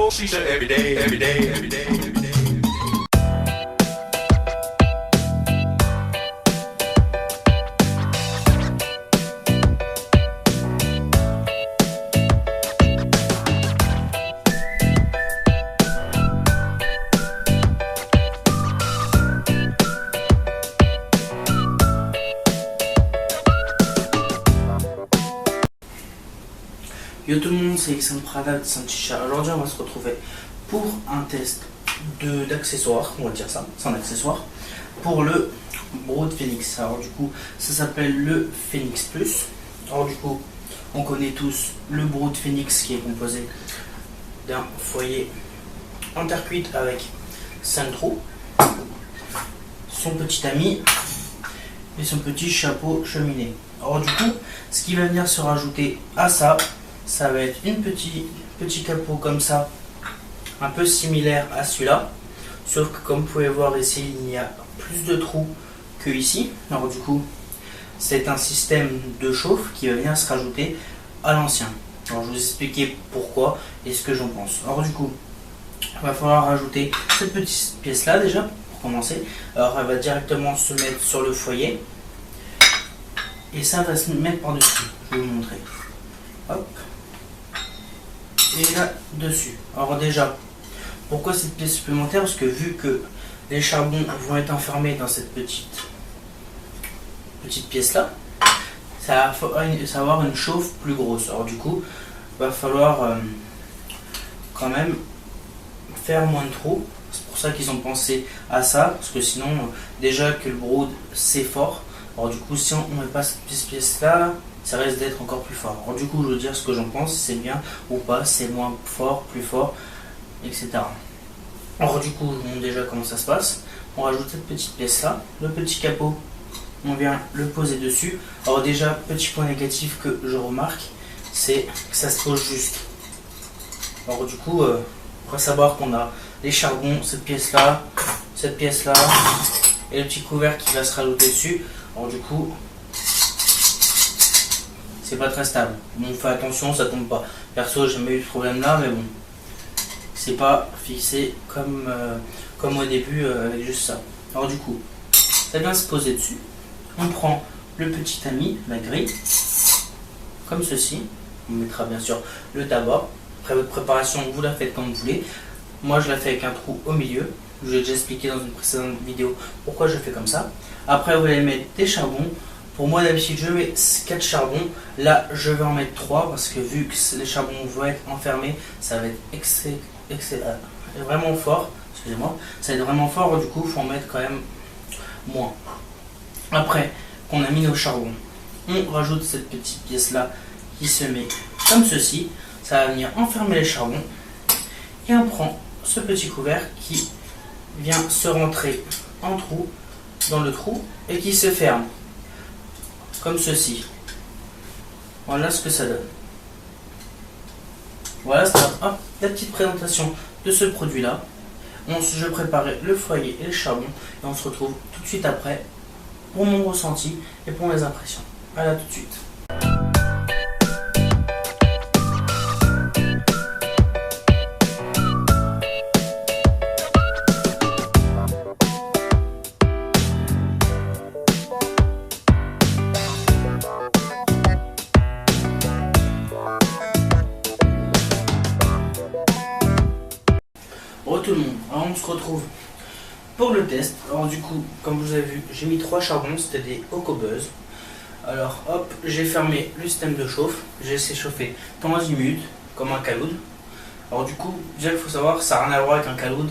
smoke shisha every day, every day, every day, every day. Yo tout le monde, c'est Alexandre Prada de Saint-Chicha. Aujourd'hui, on va se retrouver pour un test d'accessoires, on va dire ça, c'est un accessoire, pour le Brood Phoenix. Alors du coup, ça s'appelle le Phoenix Plus. Alors du coup, on connaît tous le Brood Phoenix qui est composé d'un foyer en terre cuite avec 5 trous, son petit ami et son petit chapeau cheminée. Alors du coup, ce qui va venir se rajouter à ça, ça va être une petit capot comme ça, un peu similaire à celui-là, sauf que comme vous pouvez voir ici, il y a plus de trous que ici. Alors du coup, c'est un système de chauffe qui va venir se rajouter à l'ancien. Alors je vais vous expliquer pourquoi et ce que j'en pense. Alors du coup, il va falloir rajouter cette petite pièce là déjà pour commencer. Alors elle va directement se mettre sur le foyer et ça va se mettre par dessus. Je vais vous montrer. Hop. Et là dessus. Alors déjà, pourquoi cette pièce supplémentaire? Parce que vu que les charbons vont être enfermés dans cette petite pièce là, ça va avoir une chauffe plus grosse. Alors du coup, il va falloir quand même faire moins de trous. C'est pour ça qu'ils ont pensé à ça, parce que sinon déjà que le brood c'est fort. Alors du coup, si on ne met pas cette petite pièce là, ça risque d'être encore plus fort. Alors du coup, je veux dire ce que j'en pense, si c'est bien ou pas, c'est moins fort, plus fort, etc. Alors du coup, je vous montre déjà comment ça se passe. On rajoute cette petite pièce là, le petit capot, on vient le poser dessus. Alors déjà, petit point négatif que je remarque, c'est que ça se pose juste. Alors du coup, on va savoir qu'on a les charbons, cette pièce là, et le petit couvercle qui va se rajouter dessus. Alors du coup, c'est pas très stable. Bon, fait attention, ça tombe pas. Perso, j'ai jamais eu ce problème là, mais bon, c'est pas fixé comme au début avec juste ça. Alors du coup, ça vient se poser dessus. On prend le petit ami, la grille, comme ceci. On mettra bien sûr le tabac. Après votre préparation, vous la faites comme vous voulez. Moi, je la fais avec un trou au milieu. Je vous ai déjà expliqué dans une précédente vidéo pourquoi je fais comme ça. Après, vous allez mettre des charbons. Pour moi, d'habitude, je mets 4 charbons. Là, je vais en mettre 3 parce que vu que les charbons vont être enfermés, ça va être vraiment fort. Excusez-moi, ça va être vraiment fort. Du coup, il faut en mettre quand même moins. Après qu'on a mis nos charbons, on rajoute cette petite pièce-là qui se met comme ceci. Ça va venir enfermer les charbons. Et on prend ce petit couvercle qui vient se rentrer en trou, dans le trou, et qui se ferme. Comme ceci. Voilà ce que ça donne. Voilà, c'est la petite présentation de ce produit là. Je préparais le foyer et le charbon et on se retrouve tout de suite après pour mon ressenti et pour mes impressions. À là tout de suite. Bonjour tout le monde, alors on se retrouve pour le test. Alors du coup, comme vous avez vu, j'ai mis 3 charbons, c'était des Ocobuzz. Alors hop, j'ai fermé le système de chauffe, j'ai laissé chauffer pendant 10 minutes, comme un caloud. Alors du coup, déjà il faut savoir, ça n'a rien à voir avec un caloud,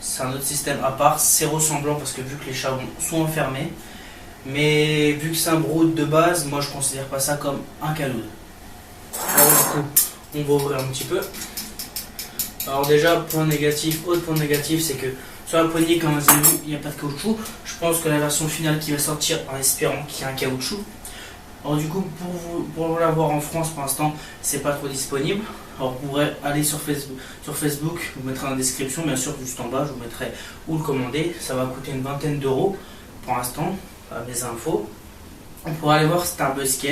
c'est un autre système à part, c'est ressemblant parce que vu que les charbons sont enfermés, mais vu que c'est un brood de base, moi je considère pas ça comme un caloud. Alors du coup, on va ouvrir un petit peu. Alors déjà, point négatif, autre point négatif, c'est que sur la poignée, comme vous avez vu, il n'y a pas de caoutchouc. Je pense que la version finale qui va sortir, en espérant qu'il y ait un caoutchouc. Alors du coup, pour l'avoir en France, pour l'instant, c'est pas trop disponible. Alors vous pourrez aller sur Facebook, je vous mettrai dans la description, bien sûr, juste en bas, je vous mettrai où le commander. Ça va coûter une vingtaine d'euros pour l'instant, à mes infos. On pourra aller voir Starbucks,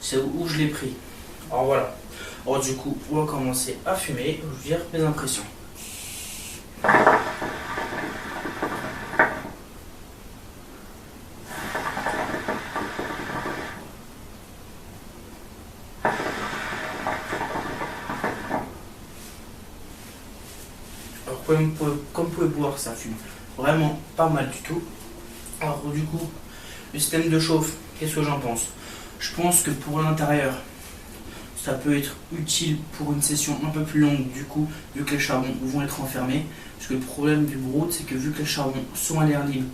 c'est où je l'ai pris. Alors voilà. Alors du coup, on va commencer à fumer, je vais vous dire mes impressions. Alors comme vous pouvez voir, ça fume vraiment pas mal du tout. Alors du coup, le système de chauffe, qu'est-ce que j'en pense? Je pense que pour l'intérieur, ça peut être utile pour une session un peu plus longue, du coup, vu que les charbons vont être enfermés. Parce que le problème du brood, c'est que vu que les charbons sont à l'air libre,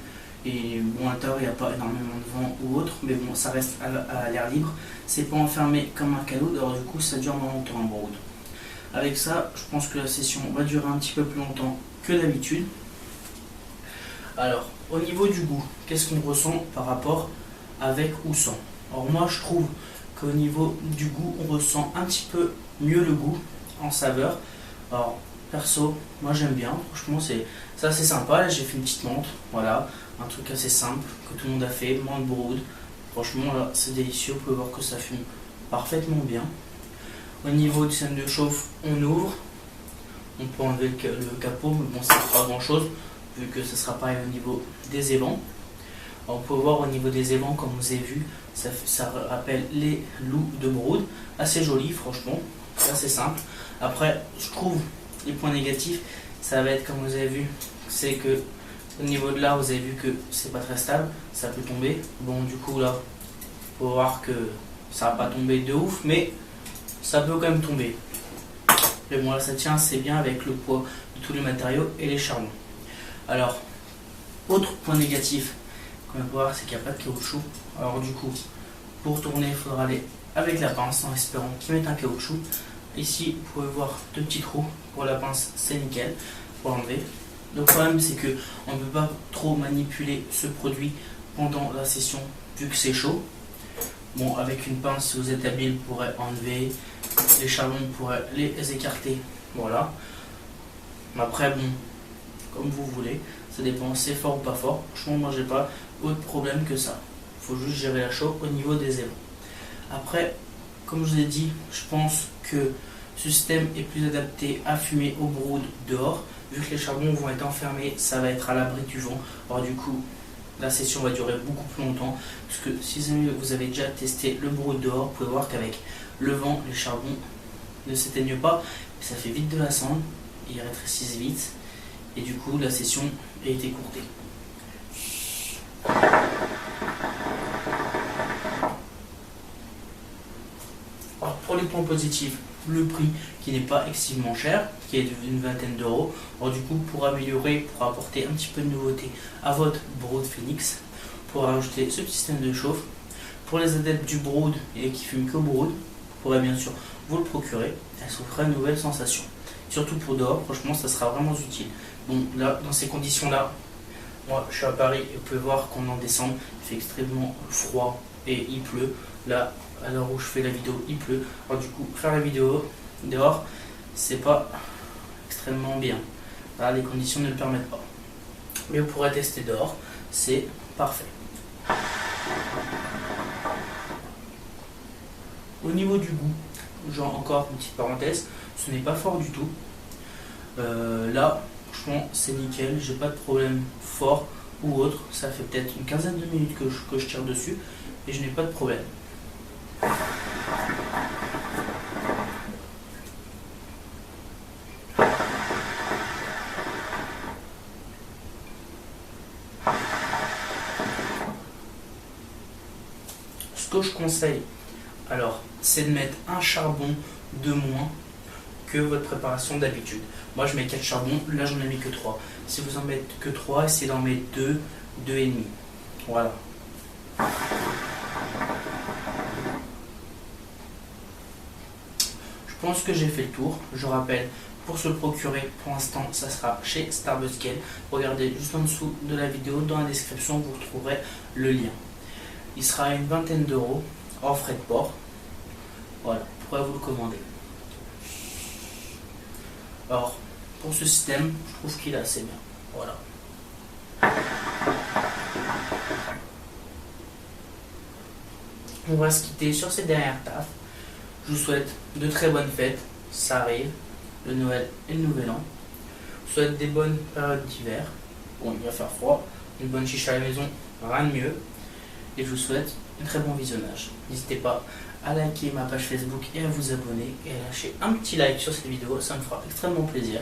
et bon, à l'intérieur il n'y a pas énormément de vent ou autre, mais bon, ça reste à l'air libre, c'est pas enfermé comme un cadeau, alors du coup, ça dure moins longtemps un brood. Avec ça, je pense que la session va durer un petit peu plus longtemps que d'habitude. Alors, au niveau du goût, qu'est-ce qu'on ressent par rapport avec ou sans? Alors moi, je trouve qu'au niveau du goût, on ressent un petit peu mieux le goût en saveur. Alors, perso, moi j'aime bien, franchement, c'est assez sympa. Là, j'ai fait une petite menthe, voilà, un truc assez simple que tout le monde a fait, menthe brood. Franchement, là, c'est délicieux, vous pouvez voir que ça fume parfaitement bien. Au niveau du système de chauffe, on ouvre, on peut enlever le capot, mais bon, ça ne fait pas grand chose, vu que ce sera pareil au niveau des évents. Alors, on peut voir au niveau des évents, comme vous avez vu, ça rappelle les loups de brood, assez joli franchement, c'est assez simple. Après, je trouve les points négatifs, ça va être comme vous avez vu, c'est que au niveau de là, vous avez vu que c'est pas très stable, ça peut tomber. Bon, du coup là, faut voir que ça va pas tomber de ouf, mais ça peut quand même tomber. Mais bon, là ça tient assez bien avec le poids de tous les matériaux et les charbons. Alors, autre point négatif qu'on va voir, c'est qu'il n'y a pas de caoutchouc. Alors du coup, pour tourner, il faudra aller avec la pince en espérant qu'il mette un caoutchouc. Ici, vous pouvez voir deux petits trous pour la pince, c'est nickel pour enlever. Le problème, c'est que on ne peut pas trop manipuler ce produit pendant la session vu que c'est chaud. Bon, avec une pince, si vous êtes habile, vous pourrez enlever les charbons, vous pourrez les écarter. Voilà. Mais après, bon, comme vous voulez, ça dépend, c'est fort ou pas fort. Franchement, moi, j'ai pas autre problème que ça. Il faut juste gérer la chauffe au niveau des évents. Après, comme je vous ai dit, je pense que ce système est plus adapté à fumer au brood dehors. Vu que les charbons vont être enfermés, ça va être à l'abri du vent. Alors du coup, la session va durer beaucoup plus longtemps. Parce que si vous avez déjà testé le brood dehors, vous pouvez voir qu'avec le vent, les charbons ne s'éteignent pas. Ça fait vite de la cendre, ils rétrécissent vite. Et du coup, la session a été écourtée. Alors pour les points positifs, le prix qui n'est pas excessivement cher, qui est d'une vingtaine d'euros. Alors du coup, pour améliorer, pour apporter un petit peu de nouveauté à votre brood Phoenix, pour rajouter ce petit système de chauffe. Pour les adeptes du brood et qui fument que brood, vous pourrez bien sûr vous le procurer. Ça vous fera une nouvelle sensation. Surtout pour dehors, franchement, ça sera vraiment utile. Bon, là, dans ces conditions-là, moi, je suis à Paris et vous pouvez voir qu'on est en décembre, il fait extrêmement froid et il pleut. Là, à l'heure où je fais la vidéo, il pleut. Alors du coup, faire la vidéo dehors, c'est pas extrêmement bien. Là, les conditions ne le permettent pas. Mais vous pourrez tester dehors, c'est parfait. Au niveau du goût, genre encore une petite parenthèse, ce n'est pas fort du tout. Là, franchement, c'est nickel, j'ai pas de problème fort ou autre. Ça fait peut-être une quinzaine de minutes que je tire dessus et je n'ai pas de problème. Ce que je conseille, alors, c'est de mettre un charbon de moins que votre préparation d'habitude. Moi, je mets 4 charbons, là, j'en ai mis que 3. Si vous en mettez que 3, essayez d'en mettre 2, 2,5. Voilà. Je pense que j'ai fait le tour. Je rappelle, pour se le procurer, pour l'instant, ça sera chez Starbuzz-Gale. Regardez juste en dessous de la vidéo, dans la description, vous retrouverez le lien. Il sera à une vingtaine d'euros, hors frais de port. Voilà, vous pourrez vous le commander. Alors, pour ce système, je trouve qu'il est assez bien. Voilà. On va se quitter sur ces dernières taffes. Je vous souhaite de très bonnes fêtes, ça arrive, le Noël et le Nouvel An. Je vous souhaite des bonnes périodes d'hiver. Bon, il va faire froid, une bonne chicha à la maison, rien de mieux. Et je vous souhaite un très bon visionnage. N'hésitez pas à liker ma page Facebook et à vous abonner et à lâcher un petit like sur cette vidéo, ça me fera extrêmement plaisir.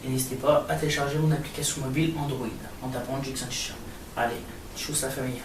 Et n'hésitez pas à télécharger mon application mobile Android en tapant Jixon Chicha. Allez, tchuss la famille.